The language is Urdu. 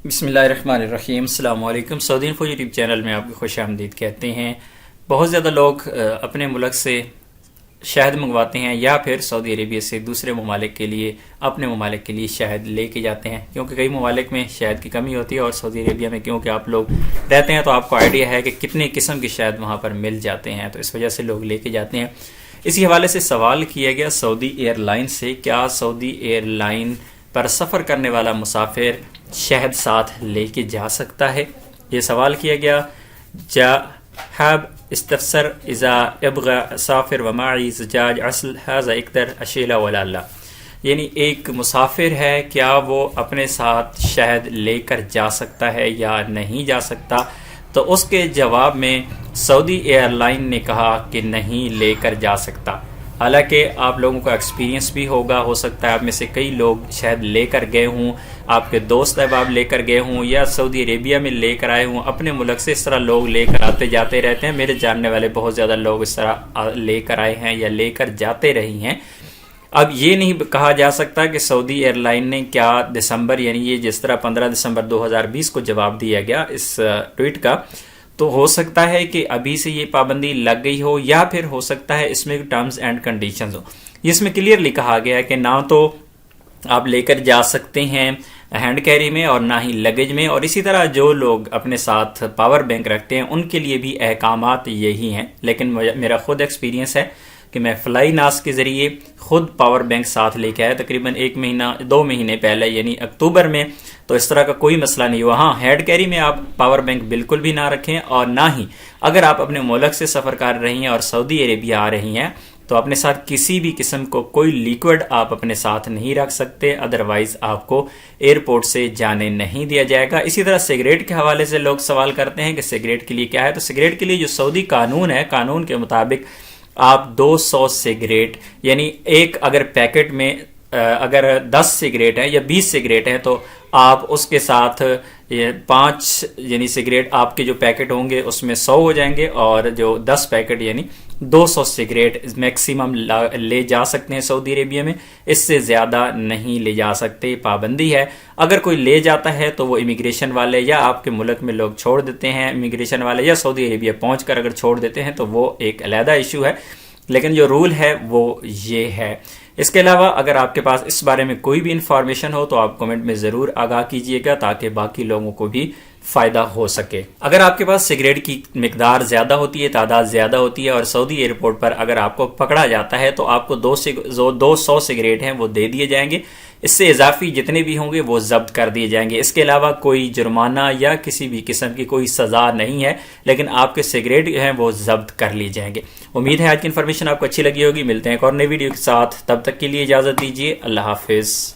بسم اللہ الرحمن الرحیم۔ السلام علیکم۔ سعودی انفو یوٹیوب چینل میں آپ کی خوش آمدید کہتے ہیں۔ بہت زیادہ لوگ اپنے ملک سے شہد منگواتے ہیں یا پھر سعودی عربیہ سے دوسرے ممالک کے لیے اپنے ممالک کے لیے شہد لے کے جاتے ہیں، کیونکہ کئی ممالک میں شہد کی کمی ہوتی ہے اور سعودی عربیہ میں کیونکہ آپ لوگ رہتے ہیں تو آپ کو آئیڈیا ہے کہ کتنے قسم کی شہد وہاں پر مل جاتے ہیں، تو اس وجہ سے لوگ لے کے جاتے ہیں۔ اسی حوالے سے سوال کیا گیا سعودی ایئر لائن سے، کیا سعودی ایئر لائن پر سفر کرنے والا مسافر شہد ساتھ لے کے جا سکتا ہے؟ یہ سوال کیا گیا۔ جاحب استفسر اذا ابغى سافر ومعي زجاج عسل هذا اقدر اشيله ولا لا، یعنی ایک مسافر ہے، کیا وہ اپنے ساتھ شہد لے کر جا سکتا ہے یا نہیں جا سکتا؟ تو اس کے جواب میں سعودی ایئر لائن نے کہا کہ نہیں لے کر جا سکتا۔ حالانکہ آپ لوگوں کا ایکسپیرینس بھی ہوگا، ہو سکتا ہے آپ میں سے کئی لوگ شاید لے کر گئے ہوں، آپ کے دوست احباب لے کر گئے ہوں یا سعودی عربیہ میں لے کر آئے ہوں، اپنے ملک سے اس طرح لوگ لے کر آتے جاتے رہتے ہیں۔ میرے جاننے والے بہت زیادہ لوگ اس طرح لے کر آئے ہیں یا لے کر جاتے رہی ہیں۔ اب یہ نہیں کہا جا سکتا کہ سعودی ایئر لائن نے کیا دسمبر، یعنی یہ جس طرح 15 دسمبر 2020 کو جواب دیا گیا اس ٹویٹ کا، تو ہو سکتا ہے کہ ابھی سے یہ پابندی لگ گئی ہو یا پھر ہو سکتا ہے اس میں ٹرمز اینڈ کنڈیشنز ہو۔ اس میں کلیئرلی کہا گیا ہے کہ نہ تو آپ لے کر جا سکتے ہیں ہینڈ کیری میں اور نہ ہی لگیج میں، اور اسی طرح جو لوگ اپنے ساتھ پاور بینک رکھتے ہیں ان کے لیے بھی احکامات یہی ہیں۔ لیکن میرا خود ایکسپیرینس ہے کہ میں فلائی ناس کے ذریعے خود پاور بینک ساتھ لے کے آیا تقریباً 2 مہینے پہلے، یعنی اکتوبر میں، تو اس طرح کا کوئی مسئلہ نہیں ہوا۔ ہاں، ہینڈ کیری میں آپ پاور بینک بالکل بھی نہ رکھیں، اور نہ ہی اگر آپ اپنے ملک سے سفر کر رہی ہیں اور سعودی عربیہ آ رہی ہیں تو اپنے ساتھ کسی بھی قسم کو کوئی لیکوڈ آپ اپنے ساتھ نہیں رکھ سکتے، ادروائز آپ کو ایئرپورٹ سے جانے نہیں دیا جائے گا۔ اسی طرح سگریٹ کے حوالے سے لوگ سوال کرتے ہیں کہ سگریٹ کے لیے کیا ہے، تو سگریٹ کے لیے جو سعودی قانون ہے، قانون کے مطابق آپ 200 سگریٹ، یعنی ایک اگر پیکٹ میں اگر 10 سگریٹ ہیں یا 20 سگریٹ ہیں تو آپ اس کے ساتھ 5 یعنی سگریٹ آپ کے جو پیکٹ ہوں گے اس میں 100 ہو جائیں گے، اور جو 10 پیکٹ یعنی 200 سگریٹ میکسیمم لے جا سکتے ہیں سعودی عربیہ میں، اس سے زیادہ نہیں لے جا سکتے، پابندی ہے۔ اگر کوئی لے جاتا ہے تو وہ امیگریشن والے یا آپ کے ملک میں لوگ چھوڑ دیتے ہیں امیگریشن والے، یا سعودی عربیہ پہنچ کر اگر چھوڑ دیتے ہیں تو وہ ایک علیحدہ ایشو ہے، لیکن جو رول ہے وہ یہ ہے۔ اس کے علاوہ اگر آپ کے پاس اس بارے میں کوئی بھی انفارمیشن ہو تو آپ کمنٹ میں ضرور آگاہ کیجیے گا تاکہ باقی لوگوں کو بھی فائدہ ہو سکے۔ اگر آپ کے پاس سگریٹ کی مقدار زیادہ ہوتی ہے، تعداد زیادہ ہوتی ہے، اور سعودی ایئرپورٹ پر اگر آپ کو پکڑا جاتا ہے تو آپ کو 200 سگریٹ ہیں وہ دے دیے جائیں گے، اس سے اضافی جتنے بھی ہوں گے وہ ضبط کر دیے جائیں گے۔ اس کے علاوہ کوئی جرمانہ یا کسی بھی قسم کی کوئی سزا نہیں ہے، لیکن آپ کے سگریٹ ہیں وہ ضبط کر لیے جائیں گے۔ امید ہے آج کی انفارمیشن آپ کو اچھی لگی ہوگی۔ ملتے ہیں ایک اور نئی ویڈیو کے ساتھ، تب تک کے لیے اجازت دیجیے۔ اللہ حافظ۔